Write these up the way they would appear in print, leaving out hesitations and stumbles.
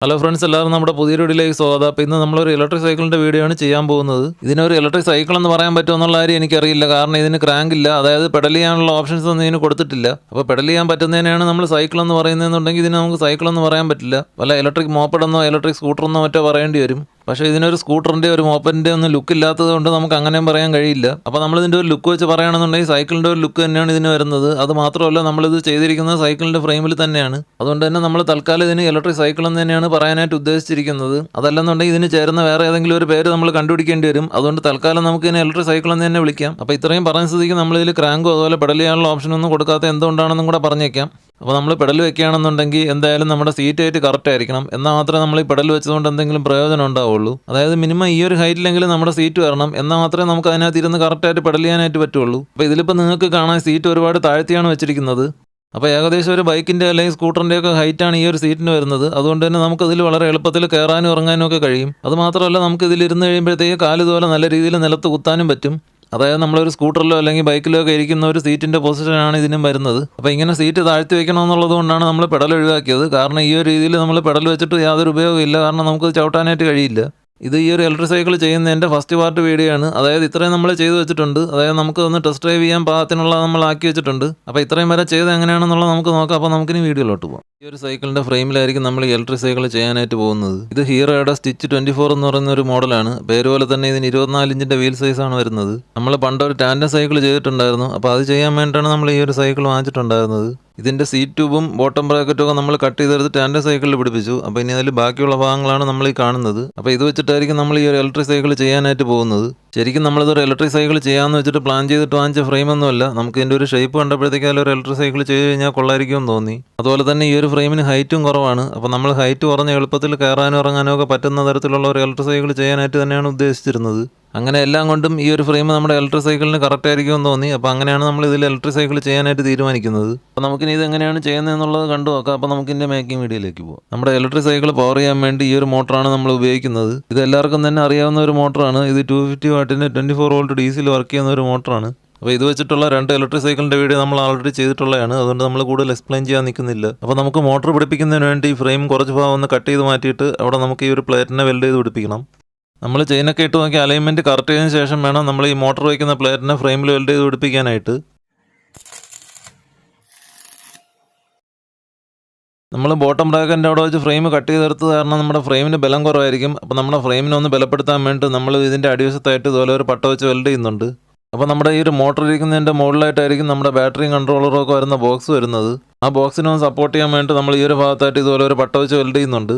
Hello friends, എല്ലാവരും നമ്മുടെ പുതിയൊരു വീഡിയോയിലേക്ക് സ്വാഗതം. അപ്പോൾ ഇന്ന് നമ്മളൊരു ഇലക്ട്രിക് സൈക്കിളിൻ്റെ വീഡിയോ ആണ് ചെയ്യാൻ പോകുന്നത്. ഇതിനൊരു ഇലക്ട്രിക് സൈക്കിൾ എന്ന് പറയാൻ പറ്റുമോ എന്നുള്ള കാര്യം എനിക്കറിയില്ല. കാരണം ഇതിന് ക്രാങ്ക് ഇല്ല, അതായത് പെഡൽ ചെയ്യാനുള്ള ഓപ്ഷൻസ് ഒന്നും ഇതിന് കൊടുത്തിട്ടില്ല. അപ്പോൾ പെഡൽ ചെയ്യാൻ പറ്റുന്നതിനാണ് നമ്മൾ സൈക്കിൾ എന്ന് പറയുന്നതെന്നുണ്ടെങ്കിൽ ഇതിന് നമുക്ക് സൈക്കിൾ എന്ന് പറയാൻ പറ്റില്ല. വല്ല ഇലക്ട്രിക് മോപ്പഡെന്നോ ഇലക്ട്രിക് സ്കൂട്ടറെന്നോ മറ്റോ പറയേണ്ടി വരും. പക്ഷേ ഇതിനൊരു സ്കൂട്ടറിൻ്റെ ഒരു മോപ്പഡിൻ്റെ ഒന്നും ലുക്ക് ഇല്ലാത്തത് കൊണ്ട് നമുക്ക് അങ്ങനെയും പറയാൻ കഴിയില്ല. അപ്പോൾ നമ്മളിതിൻ്റെ ഒരു ലുക്ക് വെച്ച് പറയുകയാണെന്നുണ്ടെങ്കിൽ സൈക്കിളിൻ്റെ ഒരു ലുക്ക് തന്നെയാണ് ഇതിന് വരുന്നത്. അത് മാത്രമല്ല, നമ്മളിത് ചെയ്തിരിക്കുന്നത് സൈക്കിളിൻ്റെ ഫ്രെയിമിൽ തന്നെയാണ്. അതുകൊണ്ട് തന്നെ നമ്മൾ തൽക്കാലം ഇതിന് ഇലക്ട്രിക് സൈക്കിൾ എന്ന് തന്നെയാണ് പറയാനായിട്ട് ഉദ്ദേശിച്ചിരിക്കുന്നത്. അതല്ലെന്നുണ്ടെങ്കിൽ ഇതിന് ചേരുന്ന വേറെ ഏതെങ്കിലും ഒരു പേര് നമ്മൾ കണ്ടുപിടിക്കേണ്ടി വരും. അതുകൊണ്ട് തൽക്കാലം നമുക്ക് ഇതിനെ ഇലക്ട്രിക് സൈക്കിൾ എന്ന് തന്നെ വിളിക്കാം. അപ്പോൾ ഇത്രയും പറയുന്ന സ്ഥിതിക്ക് നമ്മളിതിൽ ക്രാങ്കോ അതുപോലെ പെഡൽ ചെയ്യാനുള്ള ഓപ്ഷനൊന്നും കൊടുക്കാത്ത എന്തുകൊണ്ടാണെന്നും കൂടെ പറഞ്ഞേക്കാം. അപ്പോൾ നമ്മൾ പെഡൽ വെക്കുകയാണെന്നുണ്ടെങ്കിൽ എന്തായാലും നമ്മുടെ സീറ്റായിട്ട് കറക്റ്റ് ആയിരിക്കണം. എന്നാൽ മാത്രമേ നമ്മൾ ഈ പെഡൽ വെച്ചതുകൊണ്ട് എന്തെങ്കിലും പ്രയോജനം ഉണ്ടാവുള്ളൂ. അതായത് മിനിമം ഈ ഒരു ഹൈറ്റിലെങ്കിലും നമ്മുടെ സീറ്റ് വരണം. എന്നാൽ മാത്രമേ നമുക്ക് അതിനകത്ത് ഇരുന്ന് കറക്റ്റായിട്ട് പെഡൽ ചെയ്യാനായിട്ട് പറ്റുള്ളൂ. അപ്പോൾ ഇതിലിപ്പോൾ നിങ്ങൾക്ക് കാണാൻ സീറ്റ് ഒരുപാട് താഴ്ത്തിയാണ് വെച്ചിരിക്കുന്നത്. അപ്പോൾ ഏകദേശം ഒരു ബൈക്കിൻ്റെ അല്ലെങ്കിൽ സ്കൂട്ടറിൻ്റെ ഒക്കെ ഹൈറ്റാണ് ഈ ഒരു സീറ്റിന് വരുന്നത്. അതുകൊണ്ട് തന്നെ നമുക്കതിൽ വളരെ എളുപ്പത്തിൽ കയറാനും ഇറങ്ങാനും ഒക്കെ കഴിയും. അതുമാത്രമല്ല, നമുക്കിതിലിരുന്ന് കഴിയുമ്പോഴത്തേക്ക് കാല് ഇതുപോലെ നല്ല രീതിയിൽ നിലത്ത് കുത്താനും പറ്റും. അതായത് നമ്മളൊരു സ്കൂട്ടറിലോ അല്ലെങ്കിൽ ബൈക്കിലോ ഒക്കെ ഇരിക്കുന്ന ഒരു സീറ്റിൻ്റെ പൊസിഷനാണ് ഇതിനും വരുന്നത്. അപ്പോൾ ഇങ്ങനെ സീറ്റ് താഴ്ത്തി വെക്കണമെന്നുള്ളത് കൊണ്ടാണ് നമ്മൾ പെഡൽ ഒഴിവാക്കിയത്. കാരണം ഈ ഒരു രീതിയിൽ നമ്മൾ പെഡൽ വെച്ചിട്ട് യാതൊരു ഉപയോഗമില്ല. കാരണം നമുക്ക് ചവിട്ടാനായിട്ട് കഴിയില്ല. ഇത് ഈ ഒരു ഇലക്ട്രിക് സൈക്കിൾ ചെയ്യുന്നതിൻ്റെ ഫസ്റ്റ് പാർട്ട് വീഡിയോ ആണ്. അതായത് ഇത്രയും നമ്മൾ ചെയ്തു വെച്ചിട്ടുണ്ട്. അതായത് നമുക്ക് ഒന്ന് ടെസ്റ്റ് ഡ്രൈവ് ചെയ്യാൻ പാകത്തിനുള്ള നമ്മൾ ആക്കി വെച്ചിട്ടുണ്ട്. അപ്പോൾ ഇത്രയും വരെ ചെയ്ത് എങ്ങനെയാണെന്നുള്ളത് നമുക്ക് നോക്കാം. അപ്പോൾ നമുക്കിനി വീഡിയോയിലോട്ട് പോകാം. ഈ ഒരു സൈക്കിളിൻ്റെ ഫ്രെയിമിലായിരിക്കും നമ്മൾ ഈ ഇലക്ട്രിക് സൈക്കിൾ ചെയ്യാനായിട്ട് പോകുന്നത്. ഇത് ഹീറോയുടെ സ്റ്റിച്ച് 24 എന്ന് പറയുന്ന ഒരു മോഡലാണ്. പേര് പോലെ തന്നെ ഇതിന് 24 ഇഞ്ചിൻ്റെ വീൽ സൈസാണ് വരുന്നത്. നമ്മൾ പണ്ട് ഒരു ടാൻഡം സൈക്കിൾ ചെയ്തിട്ടുണ്ടായിരുന്നു. അപ്പോൾ അത് ചെയ്യാൻ വേണ്ടിയിട്ടാണ് നമ്മൾ ഈ ഒരു സൈക്കിൾ വാങ്ങിച്ചിട്ടുണ്ടായിരുന്നത്. ഇതിൻ്റെ സീറ്റ് ട്യൂബും ബോട്ടം ബ്രാക്കറ്റും ഒക്കെ നമ്മൾ കട്ട് ചെയ്തെടുത്ത് ടാൻഡം സൈക്കിളിൽ പിടിപ്പിച്ചു. അപ്പോൾ ഇനി അതിൽ ബാക്കിയുള്ള ഭാഗങ്ങളാണ് നമ്മൾ ഈ കാണുന്നത്. അപ്പോൾ ഇത് വെച്ചിട്ടായിരിക്കും നമ്മൾ ഈ ഒരു ഇലക്ട്രിക് സൈക്കിൾ ചെയ്യാനായിട്ട് പോകുന്നത്. ശരിക്കും നമ്മളിതൊരു ഇലക്ട്രിക് സൈക്കിൾ ചെയ്യാമെന്ന് വെച്ചിട്ട് പ്ലാൻ ചെയ്തിട്ട് വാങ്ങിച്ച ഫ്രെയിമൊന്നുമല്ല. നമുക്ക് ഇതിൻ്റെ ഒരു ഷേപ്പ് കണ്ടപ്പോഴത്തേക്കും അതിലൊരു ഇലക്ട്രിക് സൈക്കിൾ ചെയ്ത് കഴിഞ്ഞാൽ കൊള്ളായിരിക്കുമെന്ന് തോന്നി. അതുപോലെ തന്നെ ഈ ഒരു ഫ്രെയിമിന് ഹൈറ്റും കുറവാണ്. അപ്പോൾ നമ്മൾ ഹൈറ്റ് കുറഞ്ഞ എളുപ്പത്തിൽ കയറാനും ഇറങ്ങാനും ഒക്കെ പറ്റുന്ന തരത്തിലുള്ള ഒരു ഇലക്ട്രിക് സൈക്കിൾ ചെയ്യാനായിട്ട് തന്നെയാണ് ഉദ്ദേശിച്ചിരുന്നത്. അങ്ങനെ എല്ലാം കൊണ്ടും ഈ ഒരു ഫ്രെയിം നമ്മുടെ ഇലക്ട്രിക് സൈക്കിളിന് കറക്റ്റ് ആയിരിക്കുമെന്ന് തോന്നി. അപ്പോൾ അങ്ങനെയാണ് നമ്മൾ ഇതിൽ ഇലക്ട്രിക് സൈക്കിൾ ചെയ്യാനായിട്ട് തീരുമാനിക്കുന്നത്. അപ്പോൾ നമുക്കിനി ഇത് എങ്ങനെയാണ് ചെയ്യുന്നത് എന്നുള്ളത് കണ്ടു നോക്കാം. അപ്പോൾ നമുക്കിൻ്റെ മേക്കിംഗ് വീഡിയോയിലേക്ക് പോകാം. നമ്മുടെ ഇലക്ട്രിക് സൈക്കിൾ പവർ ചെയ്യാൻ വേണ്ടി ഈ ഒരു മോട്ടറാണ് നമ്മൾ ഉപയോഗിക്കുന്നത്. ഇത് എല്ലാവർക്കും തന്നെ അറിയാവുന്ന ഒരു മോട്ടറാണ്. ഇത് 250 വാട്ടിൻ്റെ 24 വോൾട്ട് DC വർക്ക് ചെയ്യുന്ന ഒരു മോട്ടറാണ്. അപ്പോൾ ഇത് വെച്ചിട്ടുള്ള 2 ഇലക്ട്രിക് സൈക്കിളിൻ്റെ വീഡിയോ നമ്മൾ ആൾറെഡി ചെയ്തിട്ടുള്ളതാണ്. അതുകൊണ്ട് നമ്മൾ കൂടുതൽ എക്സ്പ്ലെയിൻ ചെയ്യാൻ നിൽക്കുന്നില്ല. അപ്പോൾ നമുക്ക് മോട്ടർ പിടിപ്പിക്കുന്നതിന് വേണ്ടി ഫ്രെയിം കുറച്ച് ഭാഗം ഒന്ന് കട്ട് ചെയ്ത് മാറ്റിയിട്ട് അവിടെ നമുക്ക് ഈ ഒരു പ്ലേറ്റിനെ വെൽഡ് ചെയ്ത് പിടിപ്പിക്കണം. നമ്മൾ ചെയിനൊക്കെ ഇട്ട് നോക്കി അലൈൻമെൻറ്റ് കറക്റ്റ് ചെയ്തതിന് ശേഷം വേണം നമ്മൾ ഈ മോട്ടർ വയ്ക്കുന്ന പ്ലേറ്റിനെ ഫ്രെയിമിൽ വെൽഡ് ചെയ്ത് പിടിപ്പിക്കാനായിട്ട്. നമ്മൾ ബോട്ടം ബ്രാക്കറ്റിൻ്റെ അവിടെ വെച്ച് ഫ്രെയിം കട്ട് ചെയ്തെടുത്തത് കാരണം നമ്മുടെ ഫ്രെയിമിന് ബലം കുറവായിരിക്കും. അപ്പോൾ നമ്മുടെ ഫ്രെയിമിനെ ഒന്ന് ബലപ്പെടുത്താൻ വേണ്ടി നമ്മൾ ഇതിൻ്റെ അടിവശത്തായിട്ട് ഇതുപോലെ ഒരു പട്ട വെച്ച് വെൽഡ് ചെയ്യുന്നുണ്ട്. അപ്പോൾ നമ്മുടെ ഈ ഒരു മോട്ടർ ഇരിക്കുന്നതിൻ്റെ മുകളിലായിട്ടായിരിക്കും നമ്മുടെ ബാറ്ററിയും കൺട്രോളറും ഒക്കെ വരുന്ന ബോക്സ് വരുന്നത്. ആ ബോക്സിനെ ഒന്ന് സപ്പോർട്ട് ചെയ്യാൻ വേണ്ടി നമ്മൾ ഈ ഒരു ഭാഗത്തായിട്ട് ഇതുപോലെ ഒരു പട്ട വെച്ച് വെൽഡ് ചെയ്യുന്നുണ്ട്.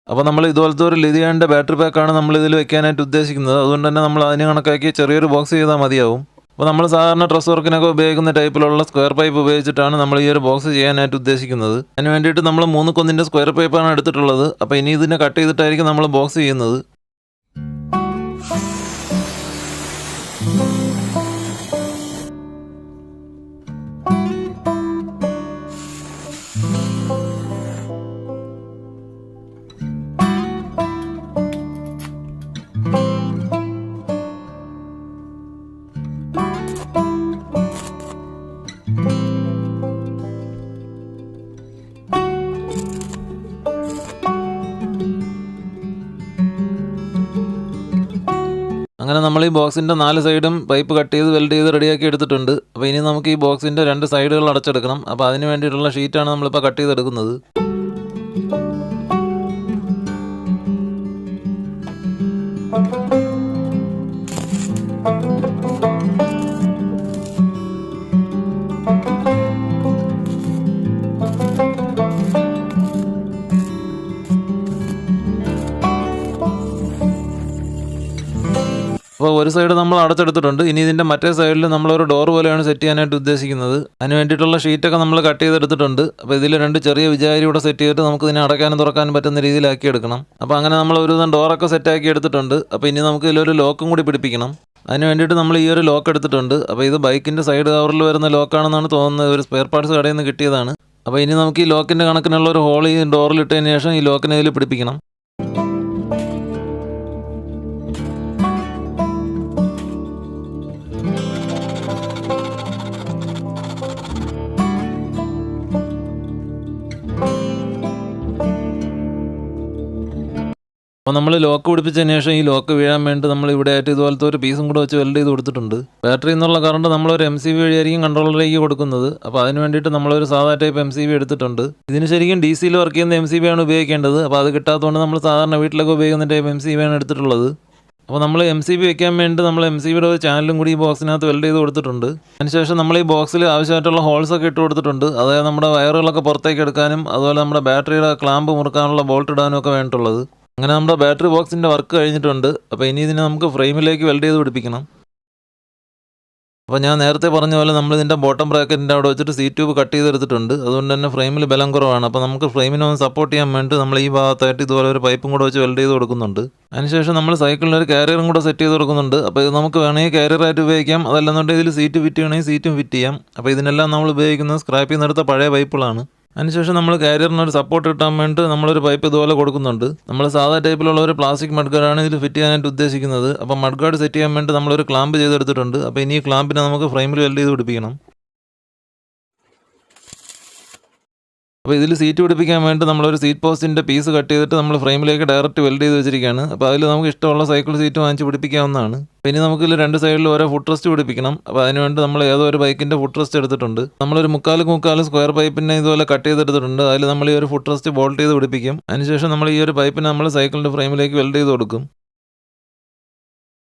അപ്പോൾ നമ്മൾ ഇതുപോലത്തെ ഒരു ലിഥിയൻ്റെ ബാറ്ററി പാക്കാണ് നമ്മൾ ഇതിൽ വെക്കാനായിട്ട് ഉദ്ദേശിക്കുന്നത്. അതുകൊണ്ട് തന്നെ നമ്മൾ അതിന് കണക്കാക്കി ചെറിയൊരു ബോക്സ് ചെയ്താൽ മതിയാവും. അപ്പോൾ നമ്മൾ സാധാരണ ഡ്രസ് വർക്കിനൊക്കെ ഉപയോഗിക്കുന്ന ടൈപ്പിലുള്ള സ്ക്വയർ പൈപ്പ് ഉപയോഗിച്ചിട്ടാണ് നമ്മൾ ഈ ഒരു ബോക്സ് ചെയ്യാനായിട്ട് ഉദ്ദേശിക്കുന്നത്. അതിന് വേണ്ടിയിട്ട് നമ്മൾ 3 സ്ക്വയർ പൈപ്പാണ് എടുത്തിട്ടുള്ളത്. അപ്പോൾ ഇനി ഇതിനെ കട്ട് ചെയ്തിട്ടായിരിക്കും നമ്മൾ ബോക്സ് ചെയ്യുന്നത്. അങ്ങനെ നമ്മൾ ഈ ബോക്സിൻ്റെ 4 സൈഡും പൈപ്പ് കട്ട് ചെയ്ത് വെൽഡ് ചെയ്ത് റെഡിയാക്കി എടുത്തിട്ടുണ്ട്. അപ്പോൾ ഇനി നമുക്ക് ഈ ബോക്സിൻ്റെ 2 സൈഡുകൾ അടച്ചെടുക്കണം. അപ്പോൾ അതിന് വേണ്ടിയിട്ടുള്ള ഷീറ്റാണ് നമ്മളിപ്പോൾ കട്ട് ചെയ്തെടുക്കുന്നത്. അപ്പോൾ ഒരു സൈഡ് നമ്മൾ അടച്ചെടുത്തിട്ടുണ്ട്. ഇനി ഇതിൻ്റെ മറ്റേ സൈഡിൽ നമ്മളൊരു ഡോർ പോലെയാണ് സെറ്റ് ചെയ്യാനായിട്ട് ഉദ്ദേശിക്കുന്നത്. അതിന് വേണ്ടിയിട്ടുള്ള ഷീറ്റൊക്കെ നമ്മൾ കട്ട് ചെയ്തെടുത്തിട്ടുണ്ട്. അപ്പോൾ ഇതിൽ 2 ചെറിയ വിചാരി കൂടെ സെറ്റ് ചെയ്തിട്ട് നമുക്ക് ഇതിനെ അടയ്ക്കാനും തുറക്കാനും പറ്റുന്ന രീതിയിലാക്കി എടുക്കണം. അപ്പോൾ അങ്ങനെ നമ്മൾ ഒരു ഡോറൊക്കെ സെറ്റാക്കി എടുത്തിട്ടുണ്ട്. അപ്പോൾ ഇനി നമുക്ക് ഇതിലൊരു ലോക്കും കൂടി പിടിപ്പിക്കണം. അതിന് വേണ്ടിയിട്ട് നമ്മൾ ഈ ഒരു ലോക്ക് എടുത്തിട്ടുണ്ട്. അപ്പോൾ ഇത് ബൈക്കിൻ്റെ സൈഡ് കവറിൽ വരുന്ന ലോക്കാണെന്നാണ് തോന്നുന്നത്. ഒരു സ്പെയർ പാർട്സ് കടയിൽ നിന്ന് കിട്ടിയതാണ്. അപ്പോൾ ഇനി നമുക്ക് ഈ ലോക്കിൻ്റെ കണക്കിനുള്ള ഒരു ഹോൾ ഈ ഡോറിൽ ഇട്ടതിന് ശേഷം ഈ ലോക്കിനെ ഇതിൽ പിടിപ്പിക്കണം. അപ്പോൾ നമ്മൾ ലോക്ക് പിടിപ്പിച്ചതിന് ശേഷം ഈ ലോക്ക് വീഴാൻ വേണ്ടി നമ്മൾ ഇവിടെ ആയിട്ട് ഇതുപോലത്തെ ഒരു പീസും കൂടെ വെച്ച് വെൽഡ് ചെയ്ത് കൊടുത്തിട്ടുണ്ട്. ബാറ്ററി എന്നുള്ള കറണ്ട് നമ്മളൊരു MCB വഴിയായിരിക്കും കൺട്രോളറിലേക്ക് കൊടുക്കുന്നത്. അപ്പോൾ അതിന് വേണ്ടിയിട്ട് നമ്മളൊരു സാധാ ടൈപ്പ് MCB എടുത്തിട്ടുണ്ട്. ഇതിന് ശരിക്കും DC വർക്ക് ചെയ്യുന്ന MCB ആണ് ഉപയോഗിക്കേണ്ടത്. അപ്പോൾ അത് കിട്ടാത്തതുകൊണ്ട് നമ്മൾ സാധാരണ വീട്ടിലൊക്കെ ഉപയോഗിക്കുന്ന ടൈപ്പ് MCB ആണ് എടുത്തിട്ടുള്ളത്. അപ്പോൾ നമ്മൾ MCB വെക്കാൻ വേണ്ടി നമ്മൾ MCBയുടെ ഒരു ചാനലും കൂടി ഈ ബോക്സിനകത്ത് വെൽഡ് ചെയ്ത് കൊടുത്തിട്ടുണ്ട്. അതിനുശേഷം നമ്മൾ ഈ ബോക്സിൽ ആവശ്യമായിട്ടുള്ള ഹോൾസൊക്കെ ഇട്ട് കൊടുത്തിട്ടുണ്ട്. അതായത് നമ്മുടെ വയറുകളൊക്കെ പുറത്തേക്ക് എടുക്കാനും അതുപോലെ നമ്മുടെ ബാറ്ററിയുടെ ക്ലാമ്പ് മുറുക്കാനുള്ള ബോൾട്ട് ഇടാനും ഒക്കെ വേണ്ടിയിട്ടുള്ളത്. അങ്ങനെ നമ്മുടെ ബാറ്ററി ബോക്സിൻ്റെ വർക്ക് കഴിഞ്ഞിട്ടുണ്ട്. അപ്പോൾ ഇനി ഇതിനെ നമുക്ക് ഫ്രെയിമിലേക്ക് വെൽഡ് ചെയ്ത് പിടിപ്പിക്കണം. അപ്പോൾ ഞാൻ നേരത്തെ പറഞ്ഞ പോലെ നമ്മൾ ഇതിൻ്റെ ബോട്ടം ബ്രാക്കറ്റിൻ്റെ അവിടെ വെച്ചിട്ട് സീറ്റ് ട്യൂബ് കട്ട് ചെയ്തെടുത്തിട്ടുണ്ട്. അതുകൊണ്ട് തന്നെ ഫ്രെയിമിൽ ബലം കുറവാണ്. അപ്പോൾ നമുക്ക് ഫ്രെയിമിനെ ഒന്ന് സപ്പോർട്ട് ചെയ്യാൻ വേണ്ടി നമ്മൾ ഈ ഭാഗത്തായിട്ട് ഇതുപോലെ ഒരു പൈപ്പും കൂടെ വെച്ച് വെൽഡ് ചെയ്ത് കൊടുക്കുന്നുണ്ട്. അതിനുശേഷം നമ്മൾ സൈക്കിളിൽ ഒരു കാരിയറും കൂടെ സെറ്റ് ചെയ്ത് കൊടുക്കുന്നുണ്ട്. അപ്പോൾ ഇത് നമുക്ക് വേണമെങ്കിൽ കാരിയറായിട്ട് ഉപയോഗിക്കാം. അതല്ലെന്നുണ്ടെങ്കിൽ ഇതിൽ സീറ്റ് ഫിറ്റ് ചെയ്യണമെങ്കിൽ സീറ്റും ഫിറ്റ് ചെയ്യാം. അപ്പോൾ ഇതിനെല്ലാം നമ്മൾ ഉപയോഗിക്കുന്നത് സ്ക്രാപ്പിൽ നിന്ന് എടുത്ത പഴയ പൈപ്പുകളാണ്. അതിനുശേഷം നമ്മൾ കാരിയറിനൊരു സപ്പോർട്ട് കിട്ടാൻ വേണ്ടി നമ്മളൊരു പൈപ്പ് ഇതുപോലെ കൊടുക്കുന്നുണ്ട്. നമ്മൾ സാധാ ടൈപ്പിലുള്ള ഒരു പ്ലാസ്റ്റിക് മഡ്ഗാർഡാണ് ഇതിൽ ഫിറ്റ് ചെയ്യാനായിട്ട് ഉദ്ദേശിക്കുന്നത്. അപ്പോൾ മഡ്ഗാർഡ് സെറ്റ് ചെയ്യാൻ വേണ്ടി നമ്മളൊരു ക്ലാമ്പ് ചെയ്തെടുത്തിട്ടുണ്ട്. അപ്പോൾ ഇനി ഈ ക്ലാമ്പിനെ നമുക്ക് ഫ്രെയിമിൽ വെൽഡ് ചെയ്ത് പിടിപ്പിക്കണം. അപ്പോൾ ഇതിൽ സീറ്റ് പിടിപ്പിക്കാൻ വേണ്ടി നമ്മളൊരു സീറ്റ് പോസ്റ്റിൻ്റെ പീസ് കട്ട് ചെയ്തിട്ട് നമ്മൾ ഫ്രെയിമിലേക്ക് ഡയറക്റ്റ് വെൽഡ് ചെയ്ത് വെച്ചിരിക്കുകയാണ്. അപ്പോൾ അതിൽ നമുക്ക് ഇഷ്ടമുള്ള സൈക്കിൾ സീറ്റ് വാങ്ങിച്ച് പിടിപ്പിക്കാവുന്നതാണ്. അപ്പോൾ ഇനി നമുക്ക് ഇതിൽ രണ്ട് സൈഡിൽ ഓരോ ഫുഡ് റെസ്റ്റ് പിടിപ്പിക്കണം. അപ്പോൾ അതിനുവേണ്ടി നമ്മൾ ഏതോ ഒരു ബൈക്കിൻ്റെ ഫുഡ് റെസ്റ്റ് എടുത്തിട്ടുണ്ട്. നമ്മളൊരു മുക്കാൽ സ്ക്വയർ പൈപ്പിനെ ഇതുപോലെ കട്ട് ചെയ്തെടുത്തിട്ടുണ്ട്. അതിൽ നമ്മൾ ഈ ഒരു ഫുഡ് റെസ്റ്റ് ബോൾട്ട് ചെയ്ത് പിടിപ്പിക്കും. അതിനുശേഷം നമ്മൾ ഈ ഒരു പൈപ്പിനെ നമ്മൾ സൈക്കിളിൻ്റെ ഫ്രെയിമിലേക്ക് വെൽഡ് ചെയ്ത് കൊടുക്കും.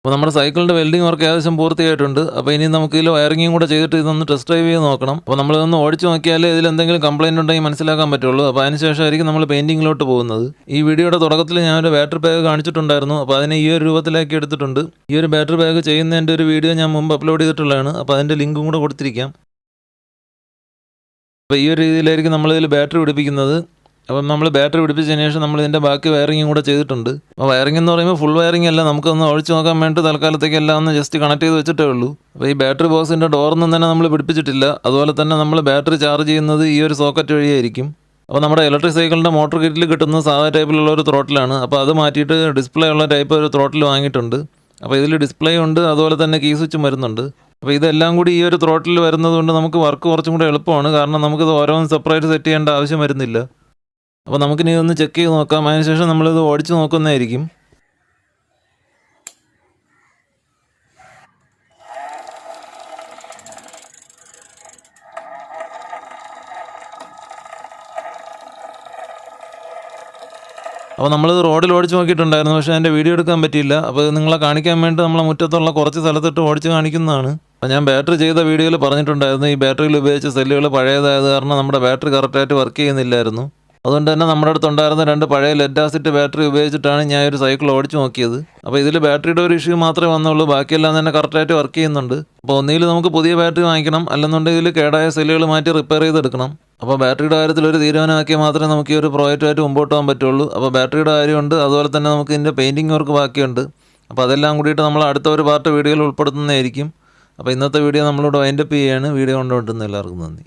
അപ്പോൾ നമ്മുടെ സൈക്കിളിൻ്റെ വെൽഡിങ് വർക്ക് ഏകദേശം പൂർത്തിയായിട്ടുണ്ട്. അപ്പോൾ ഇനി നമുക്ക് ഇതിൽ വയറിങ്ങും കൂടെ ചെയ്തിട്ട് ഇതൊന്ന് ടെസ്റ്റ് ഡ്രൈവ് ചെയ്ത് നോക്കണം. അപ്പോൾ നമ്മളിതൊന്ന് ഓടിച്ച് നോക്കിയാലേ ഇതിൽ എന്തെങ്കിലും കംപ്ലയിൻറ്റ് ഉണ്ടെങ്കിൽ മനസ്സിലാക്കാൻ പറ്റുള്ളൂ. അപ്പോൾ അതിനുശേഷമായിരിക്കും നമ്മൾ പെയിൻറ്റിങ്ങിലോട്ട് പോകുന്നത്. ഈ വീഡിയോയുടെ തുടക്കത്തിൽ ഞാനൊരു ബാറ്ററി ബാഗ് കാണിച്ചിട്ടുണ്ടായിരുന്നു. അപ്പോൾ അതിനെ ഈ ഒരു രൂപത്തിലാക്കി എടുത്തിട്ടുണ്ട്. ഈ ഒരു ബാറ്ററി ബാഗ് ചെയ്യുന്നതിൻ്റെ ഒരു വീഡിയോ ഞാൻ മുമ്പ് അപ്ലോഡ് ചെയ്തിട്ടുള്ളതാണ്. അപ്പോൾ അതിൻ്റെ ലിങ്കും കൂടെ കൊടുത്തിരിക്കാം. അപ്പോൾ ഈ ഒരു രീതിയിലായിരിക്കും നമ്മളിതിൽ ബാറ്ററി പിടിപ്പിക്കുന്നത്. അപ്പം നമ്മൾ ബാറ്ററി പിടിപ്പിച്ചതിന് ശേഷം നമ്മൾ ഇതിൻ്റെ ബാക്കി വയറിങ്ങും കൂടെ ചെയ്തിട്ടുണ്ട്. അപ്പോൾ വയറിംഗ് എന്ന് പറയുമ്പോൾ ഫുൾ വയറിംഗ് അല്ല, നമുക്കൊന്ന് ഒഴിച്ച് നോക്കാൻ വേണ്ടി തൽക്കാലത്തേക്ക് എല്ലാം ഒന്ന് ജസ്റ്റ് കണക്ട് ചെയ്ത് വെച്ചിട്ടേ ഉള്ളൂ. അപ്പോൾ ഈ ബാറ്ററി ബോക്സിൻ്റെ ഡോറൊന്നും തന്നെ നമ്മൾ പിടിപ്പിച്ചിട്ടില്ല. അതുപോലെ തന്നെ നമ്മൾ ബാറ്ററി ചാർജ് ചെയ്യുന്നത് ഈ ഒരു സോക്കറ്റ് വഴിയായിരിക്കും. അപ്പോൾ നമ്മുടെ ഇലക്ട്രിക് സൈക്കിളിൻ്റെ മോട്ടോർ കിറ്റിൽ കിട്ടുന്ന സാധാ ടൈപ്പിലുള്ള ഒരു ത്രോട്ടിലാണ്. അപ്പോൾ അത് മാറ്റിയിട്ട് ഡിസ്പ്ലേ ഉള്ള ടൈപ്പ് ഒരു ത്രോട്ടിൽ വാങ്ങിയിട്ടുണ്ട്. അപ്പോൾ ഇതിൽ ഡിസ്പ്ലേ ഉണ്ട്, അതുപോലെ തന്നെ കീ സ്വിച്ചും വരുന്നുണ്ട്. അപ്പോൾ ഇതെല്ലാം കൂടി ഈ ഒരു ത്രോട്ടിൽ വരുന്നത് കൊണ്ട് നമുക്ക് വർക്ക് കുറച്ചും കൂടെ എളുപ്പമാണ്. കാരണം നമുക്കിത് ഓരോന്നും സെപ്പറേറ്റ് സെറ്റ് ചെയ്യേണ്ട ആവശ്യം വരുന്നില്ല. അപ്പോൾ നമുക്കിനി ഒന്ന് ചെക്ക് ചെയ്ത് നോക്കാം. അതിനുശേഷം നമ്മളിത് ഓടിച്ച് നോക്കുന്നതായിരിക്കും. അപ്പോൾ നമ്മളിത് റോഡിൽ ഓടിച്ച് നോക്കിയിട്ടുണ്ടായിരുന്നു, പക്ഷേ അതിൻ്റെ വീഡിയോ എടുക്കാൻ പറ്റിയില്ല. അപ്പോൾ നിങ്ങളെ കാണിക്കാൻ വേണ്ടി നമ്മളെ മുറ്റത്തുള്ള കുറച്ച് സ്ഥലത്തിട്ട് ഓടിച്ച് കാണിക്കുന്നതാണ്. അപ്പോൾ ഞാൻ ബാറ്ററി ചെയ്ത വീഡിയോയിൽ പറഞ്ഞിട്ടുണ്ടായിരുന്നു, ഈ ബാറ്ററിയിൽ ഉപയോഗിച്ച സെല്ലുകൾ പഴയതായത് കാരണം നമ്മുടെ ബാറ്ററി കറക്റ്റായിട്ട് വർക്ക് ചെയ്യുന്നില്ലായിരുന്നു. അതുകൊണ്ട് തന്നെ നമ്മുടെ അടുത്തുണ്ടായിരുന്ന 2 പഴയ ലെഡ് ആസിഡ് ബാറ്ററി ഉപയോഗിച്ചിട്ടാണ് ഞാൻ ഒരു സൈക്കിൾ ഓടിച്ച് നോക്കിയത്. അപ്പോൾ ഇതിൽ ബാറ്ററിയുടെ ഒരു ഇഷ്യൂ മാത്രമേ വന്നുള്ളൂ, ബാക്കിയെല്ലാം തന്നെ കറക്റ്റായിട്ട് വർക്ക് ചെയ്യുന്നുണ്ട്. അപ്പോൾ ഒന്നുകിൽ നമുക്ക് പുതിയ ബാറ്ററി വാങ്ങിക്കണം, അല്ലെന്നുണ്ടെങ്കിൽ കേടായ സെല്ലുകൾ മാറ്റി റിപ്പയർ ചെയ്തെടുക്കണം. അപ്പോൾ ബാറ്ററിയുടെ കാര്യത്തിൽ ഒരു തീരുമാനമാക്കിയാൽ മാത്രമേ നമുക്ക് ഈ ഒരു പ്രോജക്റ്റുമായിട്ട് മുമ്പോട്ട് പോകാൻ പറ്റുള്ളൂ. അപ്പോൾ ബാറ്ററിയുടെ കാര്യമുണ്ട്, അതുപോലെ തന്നെ നമുക്ക് ഇതിൻ്റെ പെയിൻറ്റിങ് വർക്ക് ബാക്കിയുണ്ട്. അപ്പോൾ അതെല്ലാം കൂടിയിട്ട് നമ്മൾ അടുത്ത ഒരു പാർട്ട് വീഡിയോയിൽ ഉൾപ്പെടുത്തുന്നതായിരിക്കും. അപ്പോൾ ഇന്നത്തെ വീഡിയോ നമ്മളിവിടെ വൈൻഡപ്പ് ചെയ്യുകയാണ്. വീഡിയോ കൊണ്ടുകൊണ്ടിരുന്ന എല്ലാവർക്കും നന്ദി.